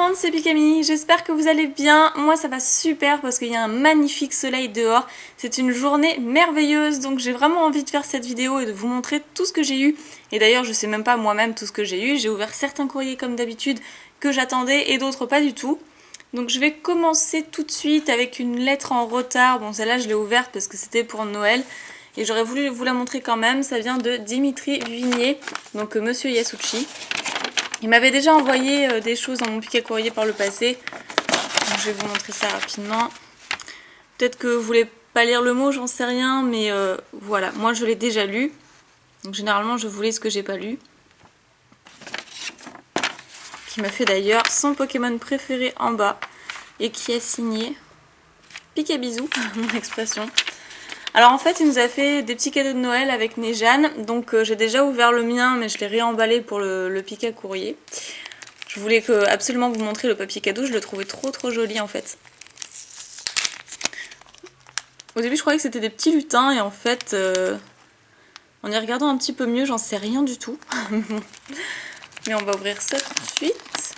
monde, c'est Pikami, j'espère que vous allez bien. Moi ça va super parce qu'il y a un magnifique soleil dehors. C'est une journée merveilleuse, donc j'ai vraiment envie de faire cette vidéo et de vous montrer tout ce que j'ai eu. Et d'ailleurs je sais même pas moi-même tout ce que j'ai eu. J'ai ouvert certains courriers comme d'habitude que j'attendais et d'autres pas du tout. Donc je vais commencer tout de suite avec une lettre en retard. Bon, celle-là je l'ai ouverte parce que c'était pour Noël. Et j'aurais voulu vous la montrer quand même. Ça vient de Dimitri Vignier, donc Monsieur Yasuchi. Il m'avait déjà envoyé des choses dans mon piquet courrier par le passé. Donc je vais vous montrer ça rapidement. Peut-être que vous voulez pas lire le mot, j'en sais rien. Mais voilà, moi je l'ai déjà lu. Donc généralement je vous lis ce que j'ai pas lu. Qui m'a fait d'ailleurs son Pokémon préféré en bas. Et qui a signé Pikabisou, mon expression. Alors en fait il nous a fait des petits cadeaux de Noël avec Nejane. Donc j'ai déjà ouvert le mien mais je l'ai réemballé pour le piquet courrier. Je voulais absolument vous montrer le papier cadeau, je le trouvais trop joli en fait. Au début je croyais que c'était des petits lutins et en fait en y regardant un petit peu mieux j'en sais rien du tout. Mais on va ouvrir ça tout de suite.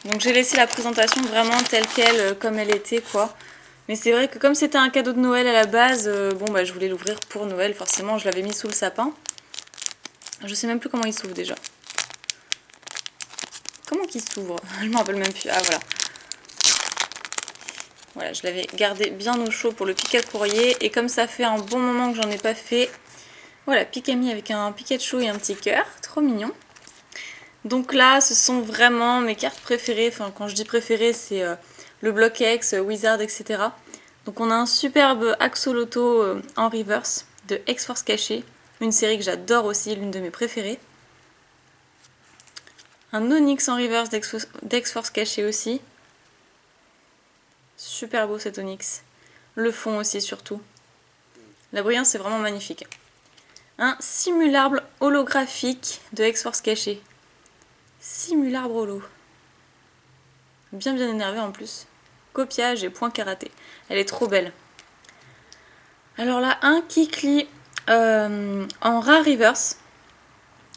Donc j'ai laissé la présentation vraiment telle qu'elle, comme elle était quoi. Mais c'est vrai que comme c'était un cadeau de Noël à la base, bon bah je voulais l'ouvrir pour Noël, forcément je l'avais mis sous le sapin. Je sais même plus comment il s'ouvre déjà. Comment qu'il s'ouvre? Je me rappelle même plus. Ah voilà. Voilà, je l'avais gardé bien au chaud pour le piquet courrier. Et comme ça fait un bon moment que j'en ai pas fait, voilà, Pikami avec un Pikachu et un petit cœur. Trop mignon. Donc là, ce sont vraiment mes cartes préférées. Enfin, quand je dis préférées, c'est le bloc X, Wizard, etc. Donc on a un superbe Axolotl en reverse de X-Force caché. Une série que j'adore aussi, l'une de mes préférées. Un Onix en reverse d'X-Force caché aussi. Super beau cet Onix. Le fond aussi surtout. La brillance c'est vraiment magnifique. Un Simularbre holographique de X-Force caché. Simularbre holo. Bien énervé en plus. Copiage et point karaté. Elle est trop belle. Alors là, un Kikli en rare reverse.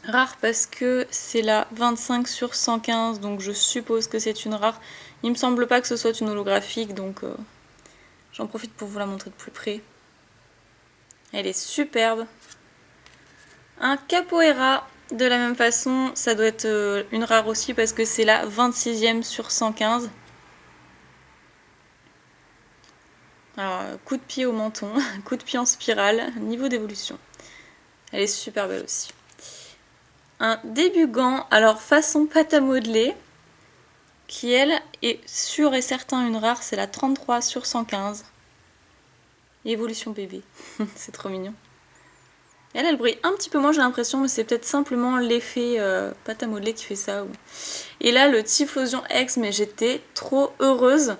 Rare parce que c'est la 25 sur 115, donc je suppose que c'est une rare. Il me semble pas que ce soit une holographique, donc j'en profite pour vous la montrer de plus près. Elle est superbe. Un Capoeira, de la même façon, ça doit être une rare aussi parce que c'est la 26e sur 115. Alors, coup de pied au menton, coup de pied en spirale, niveau d'évolution. Elle est super belle aussi. Un Débugant, alors façon pâte à modeler, qui elle est sûr et certain une rare, c'est la 33 sur 115. Évolution bébé, c'est trop mignon. Elle brille un petit peu moins j'ai l'impression, mais c'est peut-être simplement l'effet pâte à modeler qui fait ça. Et là le Typhlosion X, mais j'étais trop heureuse.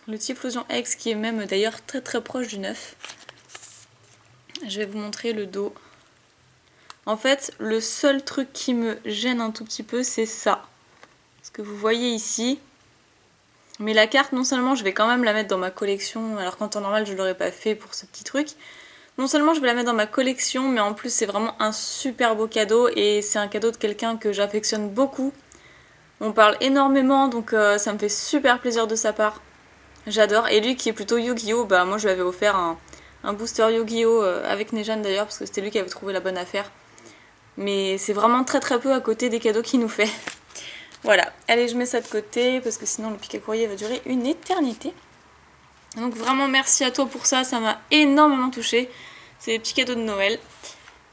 Le Typhlosion X qui est même d'ailleurs très proche du neuf. Je vais vous montrer le dos. En fait, le seul truc qui me gêne un tout petit peu, c'est ça. Ce que vous voyez ici. Mais la carte, non seulement je vais quand même la mettre dans ma collection, alors qu'en temps normal je ne l'aurais pas fait pour ce petit truc. Non seulement je vais la mettre dans ma collection, mais en plus c'est vraiment un super beau cadeau. Et c'est un cadeau de quelqu'un que j'affectionne beaucoup. On parle énormément, donc ça me fait super plaisir de sa part. J'adore. Et lui qui est plutôt Yu-Gi-Oh, bah moi je lui avais offert un booster Yu-Gi-Oh avec Nejane d'ailleurs, parce que c'était lui qui avait trouvé la bonne affaire. Mais c'est vraiment très peu à côté des cadeaux qu'il nous fait. Voilà, allez je mets ça de côté parce que sinon le piquet courrier va durer une éternité. Donc vraiment merci à toi pour ça, ça m'a énormément touchée. C'est des petits cadeaux de Noël.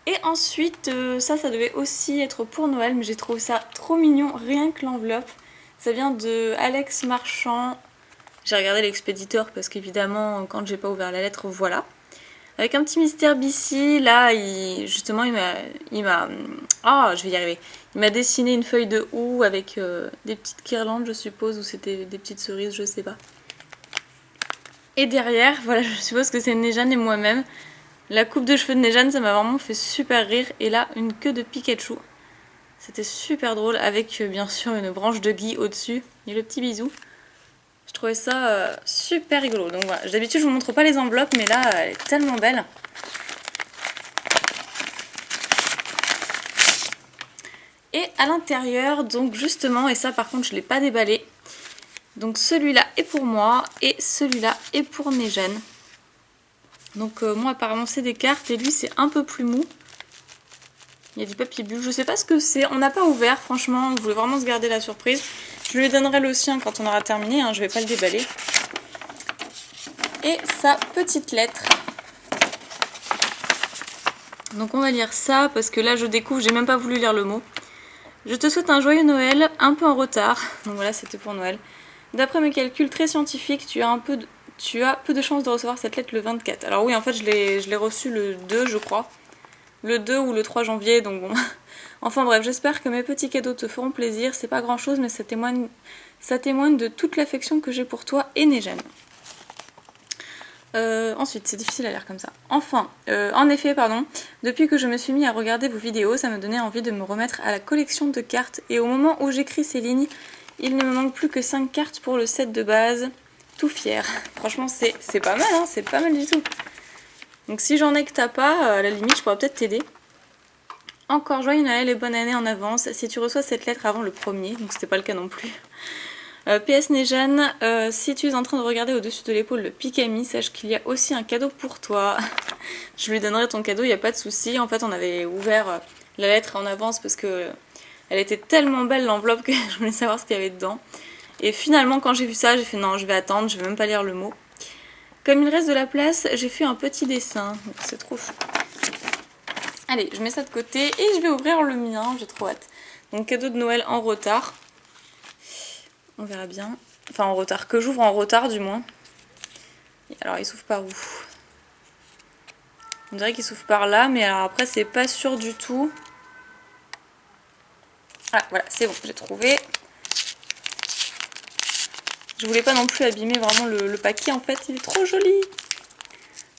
Et ensuite, ça devait aussi être pour Noël, mais j'ai trouvé ça trop mignon, rien que l'enveloppe. Ça vient de Alex Marchand. J'ai regardé l'expéditeur parce qu'évidemment, quand j'ai pas ouvert la lettre, voilà. Avec un petit mystère BC, là, justement, il m'a... Ah, je vais y arriver. Il m'a dessiné une feuille de houx avec des petites guirlandes, je suppose, ou c'était des petites cerises, je sais pas. Et derrière, voilà, je suppose que c'est Nejane et moi-même. La coupe de cheveux de Nejane, ça m'a vraiment fait super rire. Et là, une queue de Pikachu. C'était super drôle, avec bien sûr une branche de gui au-dessus. Et le petit bisou. Je trouvais ça super rigolo. Donc voilà, d'habitude je vous montre pas les enveloppes, mais là elle est tellement belle. Et à l'intérieur. Donc justement, et ça par contre je ne l'ai pas déballé. Donc celui-là est pour moi et celui-là est pour Nejane. Donc moi apparemment c'est des cartes et lui c'est un peu plus mou. Il y a du papier bulle, je sais pas ce que c'est, on n'a pas ouvert franchement, on voulait vraiment se garder la surprise. Je lui donnerai le sien quand on aura terminé, hein, je vais pas le déballer. Et sa petite lettre. Donc on va lire ça parce que là je découvre, j'ai même pas voulu lire le mot. Je te souhaite un joyeux Noël, un peu en retard. Donc voilà, c'était pour Noël. D'après mes calculs très scientifiques, tu as peu de chances de recevoir cette lettre le 24. Alors oui, en fait je l'ai reçue le 2 je crois. Le 2 ou le 3 janvier, donc bon. Enfin bref, j'espère que mes petits cadeaux te feront plaisir. C'est pas grand chose, mais ça témoigne de toute l'affection que j'ai pour toi et Nejane. Ensuite, c'est difficile à lire comme ça. Enfin, en effet, depuis que je me suis mis à regarder vos vidéos, ça me donnait envie de me remettre à la collection de cartes. Et au moment où j'écris ces lignes, il ne me manque plus que 5 cartes pour le set de base. Tout fier. Franchement, c'est pas mal, hein, c'est pas mal du tout. Donc si j'en ai que t'as pas, à la limite, je pourrais peut-être t'aider. Encore joyeux Noël et bonne année en avance. Si tu reçois cette lettre avant le 1er, donc c'était pas le cas non plus. PS Nejane, si tu es en train de regarder au-dessus de l'épaule le Pikami, sache qu'il y a aussi un cadeau pour toi. Je lui donnerai ton cadeau, il n'y a pas de souci. En fait, on avait ouvert la lettre en avance parce que elle était tellement belle l'enveloppe que je voulais savoir ce qu'il y avait dedans. Et finalement, quand j'ai vu ça, j'ai fait non, je vais attendre, je vais même pas lire le mot. Comme il reste de la place, j'ai fait un petit dessin. C'est trop chou. Allez, je mets ça de côté et je vais ouvrir le mien, j'ai trop hâte. Donc cadeau de Noël en retard. On verra bien. Enfin en retard, que j'ouvre en retard du moins. Alors il s'ouvre par où? On dirait qu'il s'ouvre par là, mais alors après c'est pas sûr du tout. Ah voilà, c'est bon, j'ai trouvé. Je voulais pas non plus abîmer vraiment le paquet en fait, il est trop joli.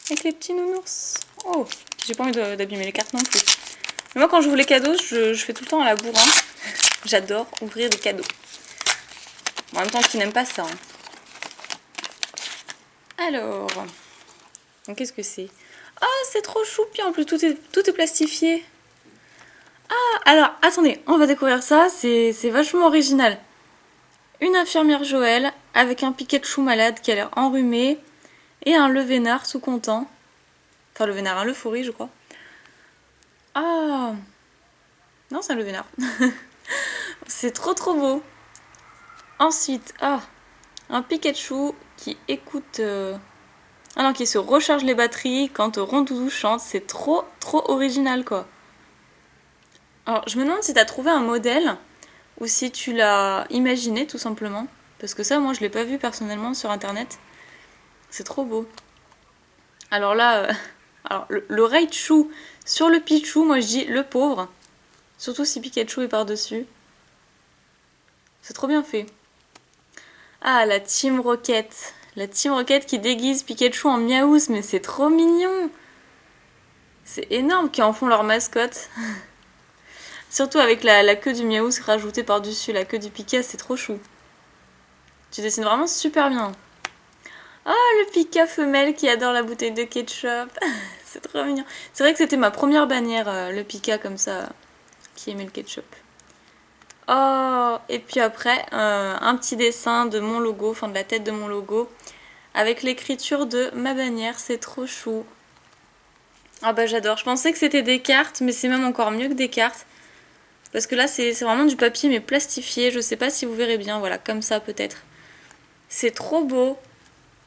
Avec les petits nounours. Oh, j'ai pas envie d'abîmer les cartes non plus. Mais moi quand j'ouvre les cadeaux, je fais tout le temps à la bourrin. J'adore ouvrir des cadeaux. Bon, en même temps, qui n'aime pas ça. Hein. Alors, qu'est-ce que c'est? Ah, c'est trop choupi en plus, tout est plastifié. Ah, alors, attendez, on va découvrir ça, c'est vachement original. Une infirmière Joël avec un Pikachu malade qui a l'air enrhumé et un Le Vénard tout content. Enfin, Le Vénard, un Leforri, je crois. Ah, non, c'est un Le Vénard. C'est trop beau. Ensuite, un Pikachu qui écoute... Ah non, qui se recharge les batteries quand Rondoudou chante. C'est trop original, quoi. Alors, je me demande si t'as trouvé un modèle ou si tu l'as imaginé, tout simplement. Parce que ça, moi, je l'ai pas vu personnellement sur Internet. C'est trop beau. Alors là, le Raichu sur le Pichu, moi, je dis le pauvre. Surtout si Pikachu est par-dessus. C'est trop bien fait. Ah, la Team Rocket. La Team Rocket qui déguise Pikachu en Miaouz, mais c'est trop mignon. C'est énorme qu'ils en font leur mascotte. Surtout avec la queue du Miaouz rajoutée par-dessus la queue du Pika, c'est trop chou. Tu dessines vraiment super bien. Oh, le Pika femelle qui adore la bouteille de ketchup. C'est trop mignon. C'est vrai que c'était ma première bannière, le Pika comme ça, qui aimait le ketchup. Oh, et puis après, un petit dessin de mon logo, enfin de la tête de mon logo, avec l'écriture de ma bannière, c'est trop chou. Ah bah j'adore, je pensais que c'était des cartes, mais c'est même encore mieux que des cartes. Parce que là, c'est vraiment du papier, mais plastifié, je sais pas si vous verrez bien, voilà, comme ça peut-être. C'est trop beau.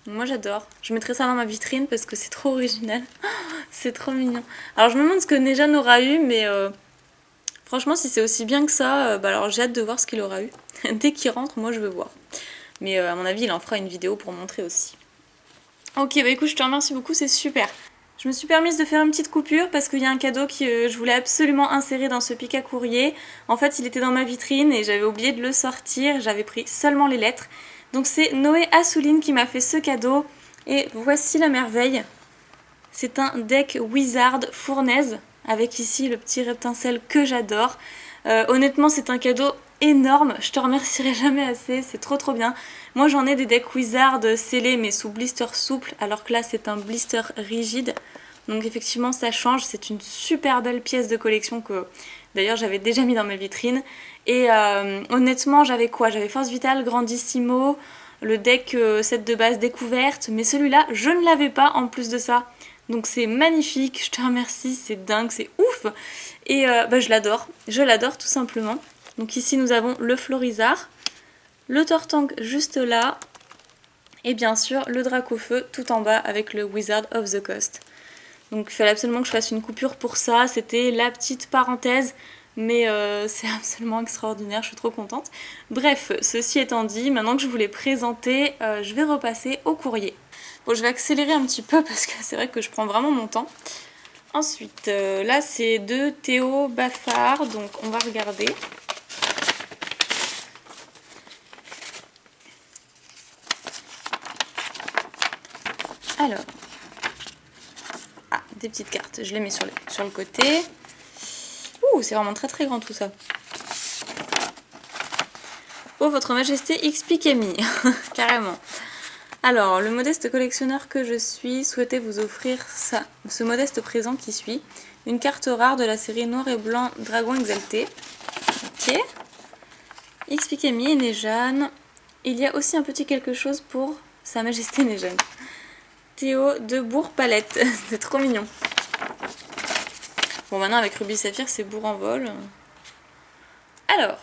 Moi j'adore. Je mettrai ça dans ma vitrine parce que c'est trop original. C'est trop mignon. Alors je me demande ce que Nejane aura eu, mais... franchement, si c'est aussi bien que ça, alors j'ai hâte de voir ce qu'il aura eu. Dès qu'il rentre, moi je veux voir. Mais à mon avis, il en fera une vidéo pour montrer aussi. Ok, bah écoute, je te remercie beaucoup, c'est super. Je me suis permise de faire une petite coupure parce qu'il y a un cadeau que je voulais absolument insérer dans ce Pika courrier. En fait, il était dans ma vitrine et j'avais oublié de le sortir. J'avais pris seulement les lettres. Donc c'est Noé Assouline qui m'a fait ce cadeau. Et voici la merveille. C'est un deck Wizard fournaise. Avec ici le petit reptincelle que j'adore. Honnêtement, c'est un cadeau énorme. Je te remercierai jamais assez. C'est trop bien. Moi, j'en ai des decks Wizard scellés mais sous blister souple. Alors que là, c'est un blister rigide. Donc effectivement, ça change. C'est une super belle pièce de collection que D'ailleurs j'avais déjà mis dans mes vitrines. Et honnêtement j'avais quoi? J'avais Force Vitale, Grandissimo, le deck set de base découverte. Mais celui-là je ne l'avais pas en plus de ça. Donc c'est magnifique, je te remercie, c'est dingue, c'est ouf. Et je l'adore tout simplement. Donc ici nous avons le Florizard, le Tortank juste là. Et bien sûr le Dracofeu tout en bas avec le Wizard of the Coast. Donc il fallait absolument que je fasse une coupure pour ça, c'était la petite parenthèse, mais c'est absolument extraordinaire, je suis trop contente. Bref, ceci étant dit, maintenant que je vous l'ai présenté, je vais repasser au courrier. Bon, je vais accélérer un petit peu parce que c'est vrai que je prends vraiment mon temps. Ensuite, là c'est de Théo Baffard, donc on va regarder. Alors, des petites cartes, je les mets sur le côté. Ouh, c'est vraiment très très grand tout ça. Oh, votre majesté Xpikami, carrément. Alors, le modeste collectionneur que je suis souhaitait vous offrir ce modeste présent qui suit. Une carte rare de la série Noir et Blanc Dragon Exalté. Ok. Xpikami et Nejane. Il y a aussi un petit quelque chose pour sa majesté Nejane. Théo de Bourg-Palette, c'est trop mignon. Bon, maintenant avec Ruby Saphir, c'est bourg en vol. Alors,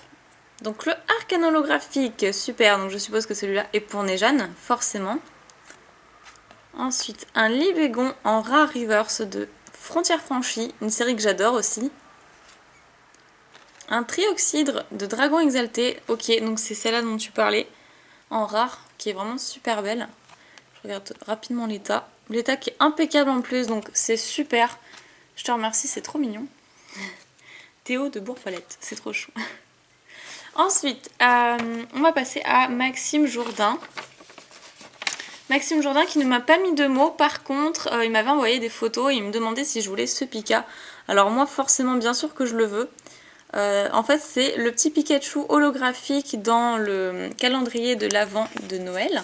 donc le arcane holographique, super, donc je suppose que celui-là est pour Nejane, forcément. Ensuite, un Libégon en rare reverse de Frontières franchies, une série que j'adore aussi. Un Trioxydre de Dragon Exalté, ok, donc c'est celle-là dont tu parlais, en rare, qui est vraiment super belle. Je regarde rapidement l'état. L'état qui est impeccable en plus, donc c'est super. Je te remercie, c'est trop mignon. Théo de Bourg-Palette, c'est trop chou. Ensuite, on va passer à Maxime Jourdain. Maxime Jourdain qui ne m'a pas mis de mots, par contre, il m'avait envoyé des photos et il me demandait si je voulais ce Pika. Alors moi, forcément, bien sûr que je le veux. En fait, c'est le petit Pikachu holographique dans le calendrier de l'Avent de Noël,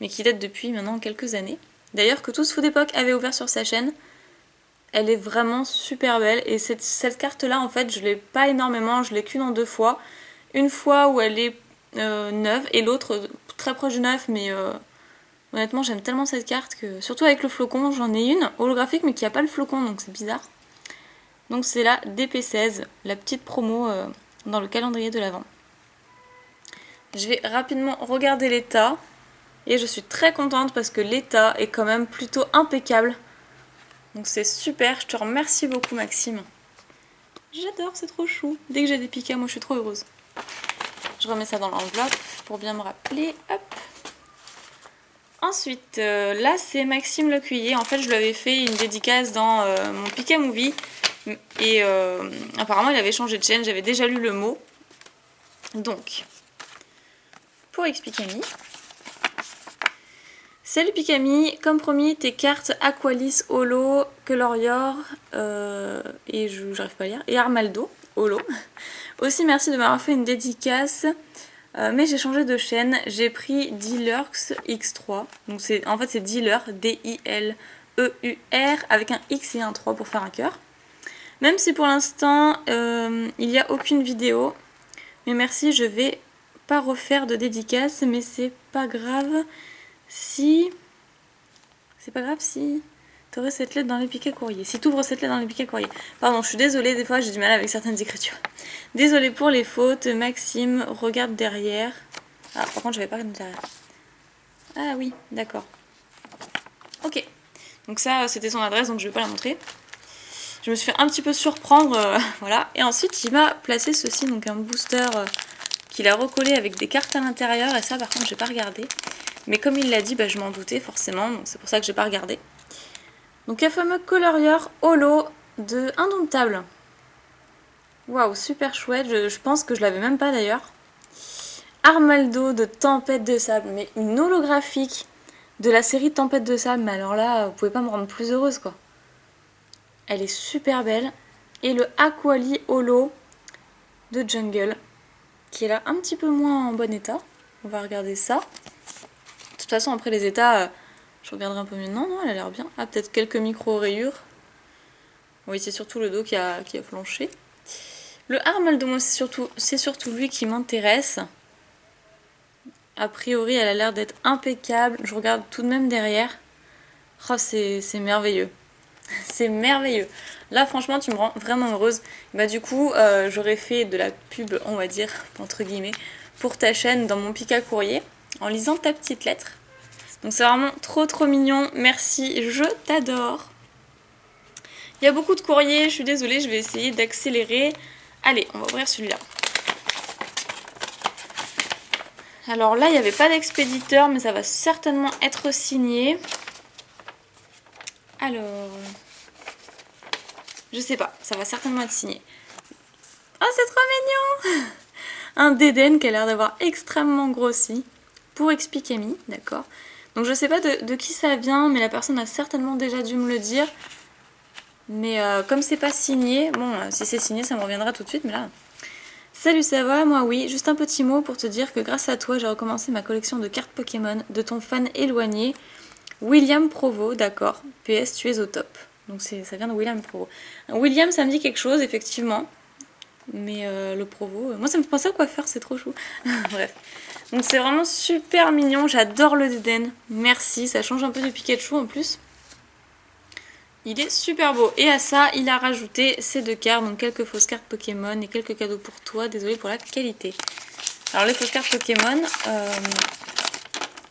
mais qui date depuis maintenant quelques années. D'ailleurs, que Tous Food Époque avait ouvert sur sa chaîne. Elle est vraiment super belle et cette carte-là, en fait, je l'ai pas énormément, je l'ai qu'une en 2 fois. Une fois où elle est neuve et l'autre très proche du neuf, mais honnêtement j'aime tellement cette carte que, surtout avec le flocon, j'en ai une holographique mais qui n'a pas le flocon, donc c'est bizarre. Donc c'est la DP16, la petite promo dans le calendrier de l'Avent. Je vais rapidement regarder l'état et je suis très contente parce que l'état est quand même plutôt impeccable. Donc c'est super, je te remercie beaucoup Maxime. J'adore, c'est trop chou. Dès que j'ai des pikas, moi je suis trop heureuse. Je remets ça dans l'enveloppe pour bien me rappeler. Hop. Ensuite, là c'est Maxime Lecuyer. En fait, je lui avais fait une dédicace dans mon Pika Movie. Et apparemment, il avait changé de chaîne. J'avais déjà lu le mot. Donc, pour Xpikami. Salut Pikami, comme promis, tes cartes Aqualis, Holo, Colorior, et j'arrive pas à lire, et Armaldo, Holo. Aussi merci de m'avoir fait une dédicace, mais j'ai changé de chaîne, j'ai pris Dealers X3, donc en fait c'est Dealer, D-I-L-E-U-R, avec un X et un 3 pour faire un cœur. Même si pour l'instant il n'y a aucune vidéo, mais merci, je vais pas refaire de dédicace, mais c'est pas grave. C'est pas grave si t'aurais cette lettre dans les piquets courrier. Si t'ouvres cette lettre dans les piquets courrier. Pardon, je suis désolée, des fois j'ai du mal avec certaines écritures. Désolée pour les fautes. Maxime, regarde derrière. Ah, par contre, j'avais pas regardé derrière. Ah oui, d'accord. Ok. Donc ça, c'était son adresse, donc je vais pas la montrer. Je me suis fait un petit peu surprendre, voilà. Et ensuite, il m'a placé ceci, donc un booster qu'il a recollé avec des cartes à l'intérieur. Et ça, par contre, j'ai pas regardé. Mais comme il l'a dit, je m'en doutais forcément, donc c'est pour ça que j'ai pas regardé. Donc un fameux colorieur holo de Indomptable. Waouh, super chouette, je pense que je l'avais même pas d'ailleurs. Armaldo de Tempête de Sable, mais une holographique de la série Tempête de Sable, mais alors là, vous pouvez pas me rendre plus heureuse quoi. Elle est super belle. Et le Aquali holo de Jungle, qui est là un petit peu moins en bon état. On va regarder ça. De toute façon, après les états, je regarderai un peu mieux. Non, elle a l'air bien. Ah, peut-être quelques micro-rayures. Oui, c'est surtout le dos qui a flanché. Le Armaldo, moi c'est surtout lui qui m'intéresse. A priori, elle a l'air d'être impeccable. Je regarde tout de même derrière. Oh, c'est merveilleux. C'est merveilleux. Là, franchement, tu me rends vraiment heureuse. Bah, du coup, j'aurais fait de la pub, on va dire, entre guillemets, pour ta chaîne dans mon pic à courrier, en lisant ta petite lettre. Donc, c'est vraiment trop mignon. Merci, je t'adore. Il y a beaucoup de courriers, je suis désolée, je vais essayer d'accélérer. Allez, on va ouvrir celui-là. Alors là, il n'y avait pas d'expéditeur, mais ça va certainement être signé. Alors... je sais pas, ça va certainement être signé. Oh, c'est trop mignon! Un Dédène qui a l'air d'avoir extrêmement grossi. Pour Expicami, d'accord. Donc je sais pas de qui ça vient, mais la personne a certainement déjà dû me le dire. Mais comme c'est pas signé, bon, si c'est signé, ça me reviendra tout de suite, mais là... Salut, ça va? Moi oui, juste un petit mot pour te dire que grâce à toi, j'ai recommencé ma collection de cartes Pokémon de ton fan éloigné, William Provo, d'accord. PS, tu es au top. Donc ça vient de William Provo. William, ça me dit quelque chose, effectivement. Mais le Provo, moi ça me fait penser à quoi faire, c'est trop chou. Bref. Donc c'est vraiment super mignon, j'adore le Dédène. Merci, ça change un peu du Pikachu en plus. Il est super beau. Et à ça, il a rajouté ces 2 cartes, donc quelques fausses cartes Pokémon et quelques cadeaux pour toi. Désolée pour la qualité. Alors les fausses cartes Pokémon.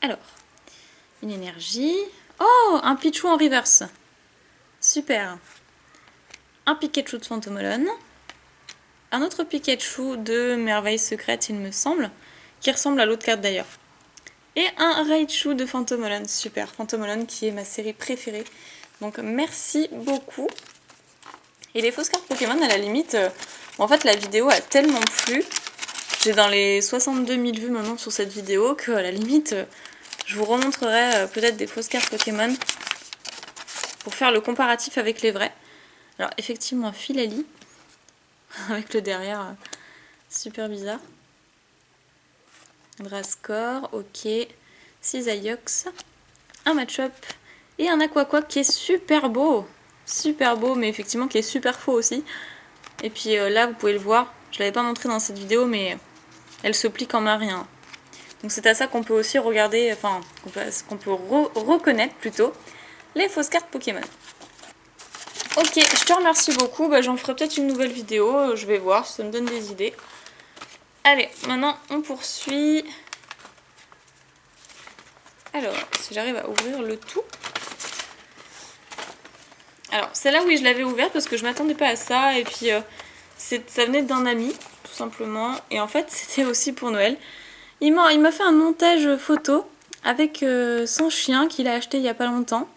Alors, une énergie. Oh, un Pichu en reverse. Super. Un Pikachu de Phantomolon. Un autre Pikachu de Merveille Secrète, il me semble. Qui ressemble à l'autre carte d'ailleurs. Et un Raichu de Phantomolon. Super. Phantomolon qui est ma série préférée. Donc merci beaucoup. Et les fausses cartes Pokémon, à la limite, en fait la vidéo a tellement plu. J'ai dans les 62 000 vues maintenant sur cette vidéo que à la limite, je vous remontrerai peut-être des fausses cartes Pokémon pour faire le comparatif avec les vrais. Alors effectivement, Philali, avec le derrière super bizarre. Drascore, ok. Cisaillux, un Matchup et un Aquaquack qui est super beau. Super beau, mais effectivement qui est super faux aussi. Et puis là, vous pouvez le voir, je ne l'avais pas montré dans cette vidéo, mais elle se plie comme un rien. Donc c'est à ça qu'on peut aussi regarder, enfin, qu'on peut reconnaître plutôt, les fausses cartes Pokémon. Ok, je te remercie beaucoup, bah, j'en ferai peut-être une nouvelle vidéo, je vais voir si ça me donne des idées. Allez, maintenant on poursuit. Alors, si j'arrive à ouvrir le tout. Alors, celle-là, oui, je l'avais ouverte parce que je m'attendais pas à ça. Et puis, ça venait d'un ami, tout simplement. Et en fait, c'était aussi pour Noël. Il m'a fait un montage photo avec son chien qu'il a acheté il y a pas longtemps.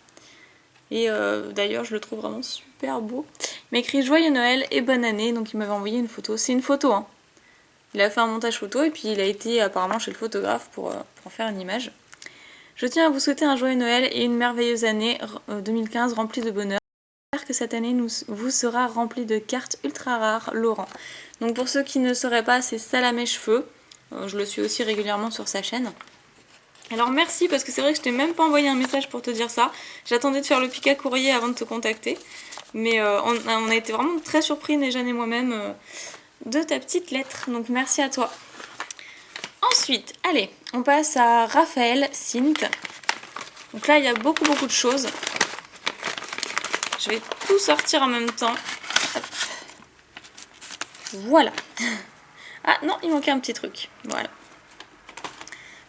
Et d'ailleurs, je le trouve vraiment super beau. Il m'a écrit Joyeux Noël et bonne année. Donc, il m'avait envoyé une photo. C'est une photo, hein. Il a fait un montage photo et puis il a été apparemment chez le photographe pour en faire une image. Je tiens à vous souhaiter un joyeux Noël et une merveilleuse année 2015 remplie de bonheur. J'espère que cette année vous sera remplie de cartes ultra rares, Laurent. Donc pour ceux qui ne sauraient pas, c'est Salamé Cheveux. Je le suis aussi régulièrement sur sa chaîne. Alors merci parce que c'est vrai que je t'ai même pas envoyé un message pour te dire ça. J'attendais de faire le pic à courrier avant de te contacter. Mais on a été vraiment très surpris, Néjane et moi-même, de ta petite lettre. Donc merci à toi. Ensuite, allez, on passe à Raphaël Sint. Donc là, il y a beaucoup de choses. Je vais tout sortir en même temps. Hop. Voilà. Ah non, il manquait un petit truc. Voilà.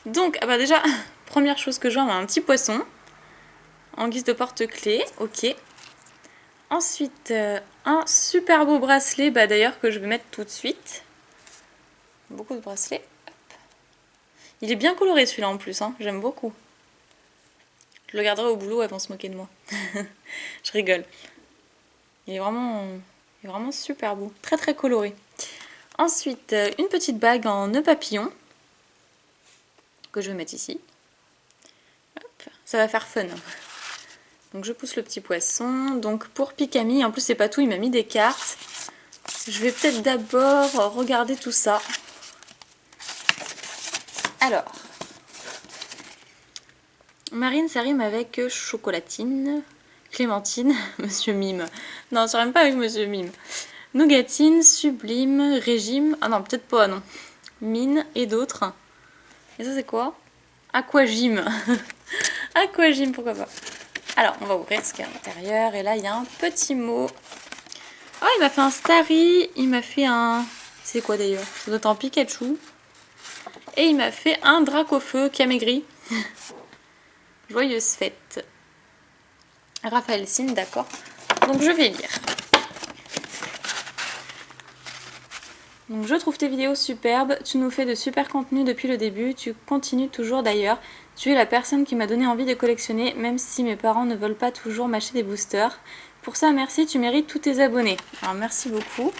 Donc, ah bah déjà, première chose que je vois, un petit poisson. En guise de porte-clés. Ok. Ensuite, un super beau bracelet. Bah d'ailleurs, que je vais mettre tout de suite. Beaucoup de bracelets. Il est bien coloré celui-là en plus, hein. J'aime beaucoup. Je le garderai au boulot, elles vont se moquer de moi. Je rigole. Il est vraiment super beau. Très coloré. Ensuite, une petite bague en nœud papillon. Que je vais mettre ici. Hop, ça va faire fun. Donc je pousse le petit poisson. Donc pour Pikami, en plus c'est pas tout, il m'a mis des cartes. Je vais peut-être d'abord regarder tout ça. Alors, Marine, ça rime avec chocolatine, clémentine, Monsieur Mime. Non, ça rime pas avec Monsieur Mime. Nougatine, Sublime, Régime. Ah non, peut-être pas, non. Mine et d'autres. Et ça, c'est quoi? Aquagym. Aquagym, pourquoi pas. Alors, on va ouvrir ce qu'il y a à l'intérieur. Et là, il y a un petit mot. Oh, il m'a fait un Starry. Il m'a fait un... C'est quoi d'ailleurs? Ça doit être un Pikachu. Et il m'a fait un Dracofeu qui a maigri. Joyeuse fête. Raphaël Sin, d'accord. Donc, je vais lire. Donc je trouve tes vidéos superbes, tu nous fais de super contenus depuis le début, tu continues toujours d'ailleurs. Tu es la personne qui m'a donné envie de collectionner, même si mes parents ne veulent pas toujours m'acheter des boosters. Pour ça, merci, tu mérites tous tes abonnés. Alors merci beaucoup.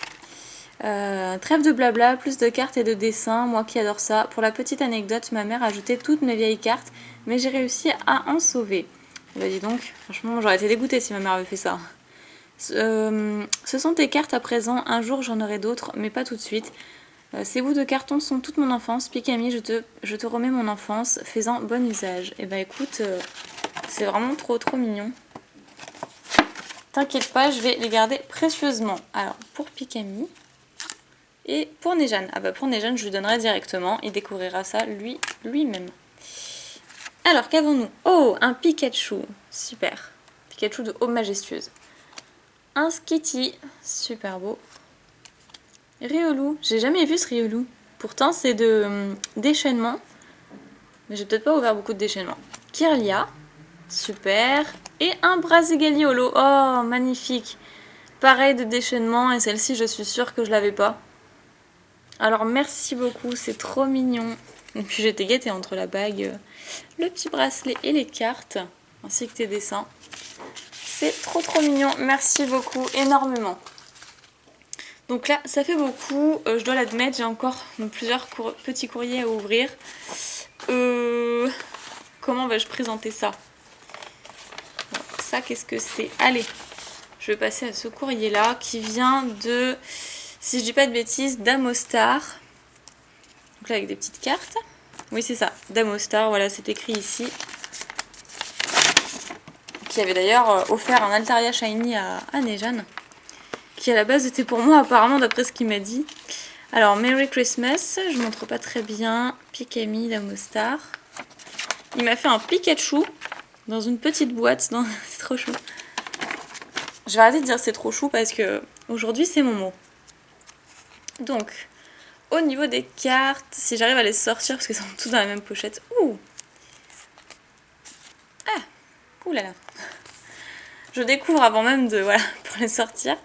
Trêve de blabla, plus de cartes et de dessins, moi qui adore ça. Pour la petite anecdote, ma mère a jeté toutes mes vieilles cartes, mais j'ai réussi à en sauver. Bah dis donc, franchement j'aurais été dégoûtée si ma mère avait fait ça. Ce sont tes cartes à présent, un jour j'en aurai d'autres, mais pas tout de suite. Ces bouts de carton sont toute mon enfance. Pikami, je te remets mon enfance, fais-en bon usage. Et bah écoute, c'est vraiment trop mignon. T'inquiète pas, je vais les garder précieusement. Alors, pour Pikami et pour Nejan. Ah bah pour Nejan, je lui donnerai directement, il découvrira ça lui-même. Alors, qu'avons-nous? Oh, un Pikachu, super. Pikachu de Aube Majestueuse. Un Skitty, super beau. Riolu, j'ai jamais vu ce Riolu. Pourtant c'est de déchaînement. Mais j'ai peut-être pas ouvert beaucoup de déchaînement. Kirlia, super. Et un Brasigali-Holo, oh magnifique. Pareil de déchaînement et celle-ci je suis sûre que je l'avais pas. Alors merci beaucoup, c'est trop mignon. Et puis j'étais gâtée entre la bague, le petit bracelet et les cartes, ainsi que tes dessins. C'est trop mignon, merci beaucoup, énormément. Donc là, ça fait beaucoup, je dois l'admettre, j'ai encore plusieurs petits courriers à ouvrir. Comment vais-je présenter ça? Alors, ça, qu'est-ce que c'est? Allez, je vais passer à ce courrier-là qui vient de, si je dis pas de bêtises, d'Amostar. Donc là, avec des petites cartes. Oui, c'est ça, d'Amostar, voilà, c'est écrit ici. Qui avait d'ailleurs offert un Altaria Shiny à Nejan, qui à la base était pour moi apparemment d'après ce qu'il m'a dit. Alors Merry Christmas, je montre pas très bien, Pikami d'Amostar. Il m'a fait un Pikachu dans une petite boîte, c'est trop chou. Je vais arrêter de dire c'est trop chou parce que aujourd'hui c'est mon mot. Donc au niveau des cartes, si j'arrive à les sortir parce qu'elles sont toutes dans la même pochette. Ouh. Ah. Ouh là là. Je découvre avant même de, voilà, pour les sortir.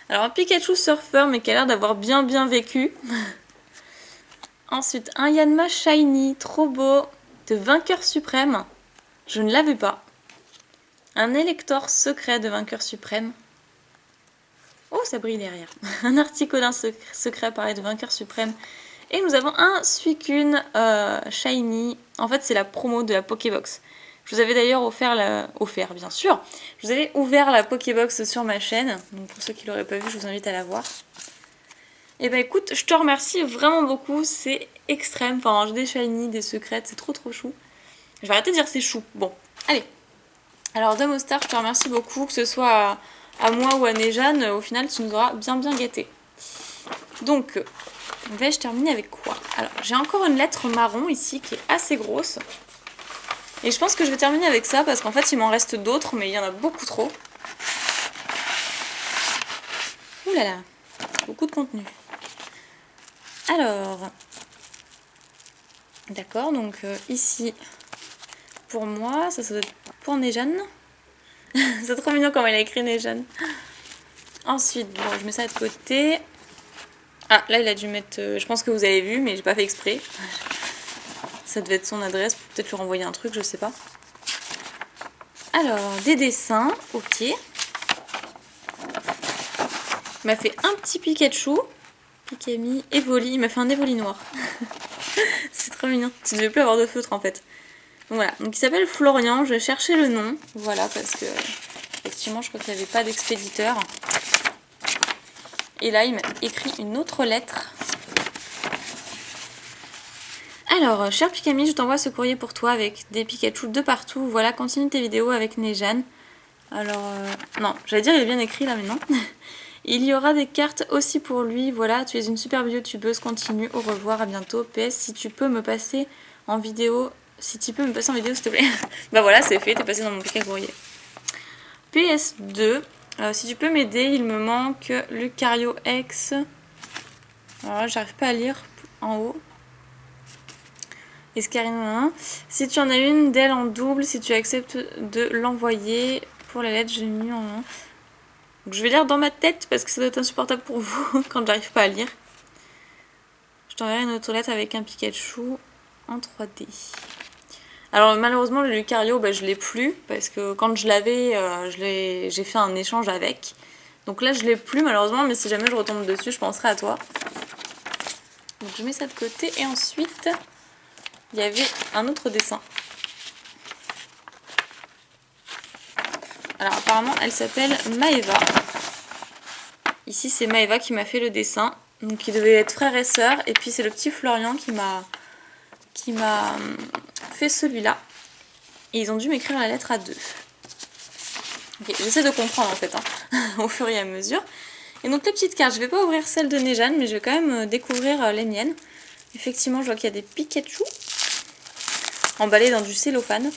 Alors un Pikachu surfeur, mais qui a l'air d'avoir bien vécu. Ensuite, un Yanma Shiny, trop beau, de vainqueur suprême. Je ne l'avais pas. Un Elector secret de vainqueur suprême. Oh, ça brille derrière. Un Articodin secret, pareil, de vainqueur suprême. Et nous avons un Suicune Shiny. En fait, c'est la promo de la Pokébox. Je vous avais d'ailleurs offert, bien sûr. Je vous avais ouvert la Pokébox sur ma chaîne. Donc pour ceux qui ne l'auraient pas vu, je vous invite à la voir. Et bah écoute, je te remercie vraiment beaucoup. C'est extrême. Enfin, j'ai des shiny, des secrètes, c'est trop chou. Je vais arrêter de dire c'est chou. Bon, allez. Alors Damostar, je te remercie beaucoup. Que ce soit à moi ou à Nejan, au final, tu nous auras bien gâtés. Donc, vais-je terminer avec quoi? Alors, j'ai encore une lettre marron ici qui est assez grosse. Et je pense que je vais terminer avec ça parce qu'en fait il m'en reste d'autres mais il y en a beaucoup trop. Ouh là là, beaucoup de contenu. Alors, d'accord, donc ici pour moi, ça doit être pour Nejan. C'est trop mignon comment il a écrit Nejan. Ensuite, bon, je mets ça de côté. Ah, là il a dû mettre, je pense que vous avez vu mais j'ai pas fait exprès. Ça devait être son adresse, peut-être lui renvoyer un truc, je sais pas. Alors, des dessins, ok. Il m'a fait un petit Pikachu, Pikami, Evoli, il m'a fait un Evoli noir. C'est trop mignon, tu devais plus avoir de feutre en fait. Donc voilà, donc il s'appelle Florian, je vais chercher le nom, voilà, parce que effectivement je crois qu'il n'y avait pas d'expéditeur. Et là il m'a écrit une autre lettre. Alors, cher Pikami, je t'envoie ce courrier pour toi avec des Pikachu de partout. Voilà, continue tes vidéos avec Nejan. Alors, non, j'allais dire il est bien écrit là, mais non. Il y aura des cartes aussi pour lui. Voilà, tu es une superbe youtubeuse, continue, au revoir, à bientôt. PS, si tu peux me passer en vidéo, s'il te plaît. Bah voilà, c'est fait, t'es passé dans mon pic à courrier. PS2, si tu peux m'aider, il me manque Lucario X. Alors là, j'arrive pas à lire en haut. Escarino, si tu en as une d'elle en double, si tu acceptes de l'envoyer pour la lettre, j'ai mis en... Donc je vais lire dans ma tête parce que ça doit être insupportable pour vous quand j'arrive pas à lire. Je t'enverrai une autre lettre avec un Pikachu en 3D. Alors malheureusement le Lucario, bah, je l'ai plus parce que quand je l'avais, j'ai fait un échange avec. Donc là je l'ai plus malheureusement, mais si jamais je retombe dessus, je penserai à toi. Donc je mets ça de côté et ensuite il y avait un autre dessin. Alors apparemment elle s'appelle Maeva. Ici c'est Maeva qui m'a fait le dessin. Donc ils devaient être frères et sœurs. Et puis c'est le petit Florian qui m'a fait celui-là. Et ils ont dû m'écrire la lettre à deux. Okay, j'essaie de comprendre en fait, au fur et à mesure. Et donc les petites cartes, je vais pas ouvrir celle de Nejane, mais je vais quand même découvrir les miennes. Effectivement je vois qu'il y a des Pikachu emballés dans du cellophane.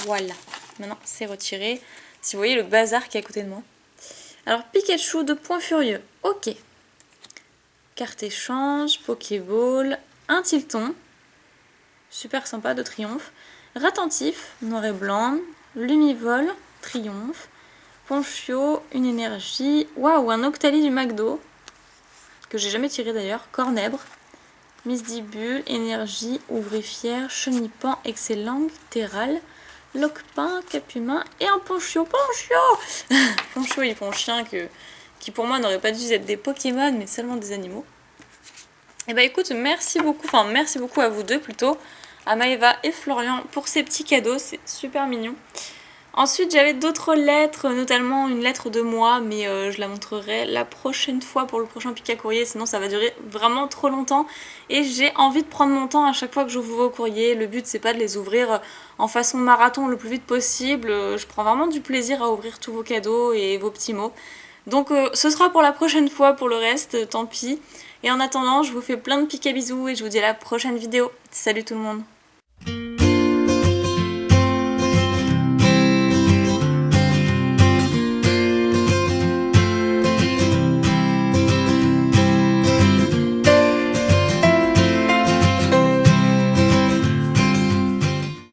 Voilà, maintenant c'est retiré. Si vous voyez le bazar qui est à côté de moi. Alors Pikachu de Point Furieux, ok. Carte échange, Pokéball, un Tilton, super sympa de Triomphe. Ratentif, noir et blanc, Lumivol, Triomphe. Ponchio, une énergie, waouh, un Octali du McDo, que j'ai jamais tiré d'ailleurs, Cornèbre. Misdibule, énergie, ouvrifière, Chenipan, excellent, Terral. Loquepin, Capumain et un Ponchio. Ponchio et Ponchien qui pour moi n'auraient pas dû être des Pokémon mais seulement des animaux. Et bah écoute, merci beaucoup à vous deux plutôt, à Maeva et Florian pour ces petits cadeaux, c'est super mignon. Ensuite j'avais d'autres lettres, notamment une lettre de moi, mais je la montrerai la prochaine fois pour le prochain pic à courrier, sinon ça va durer vraiment trop longtemps. Et j'ai envie de prendre mon temps à chaque fois que j'ouvre vos courriers. Le but c'est pas de les ouvrir en façon marathon le plus vite possible, je prends vraiment du plaisir à ouvrir tous vos cadeaux et vos petits mots. Donc ce sera pour la prochaine fois, pour le reste, tant pis. Et en attendant, je vous fais plein de pics à bisous et je vous dis à la prochaine vidéo. Salut tout le monde!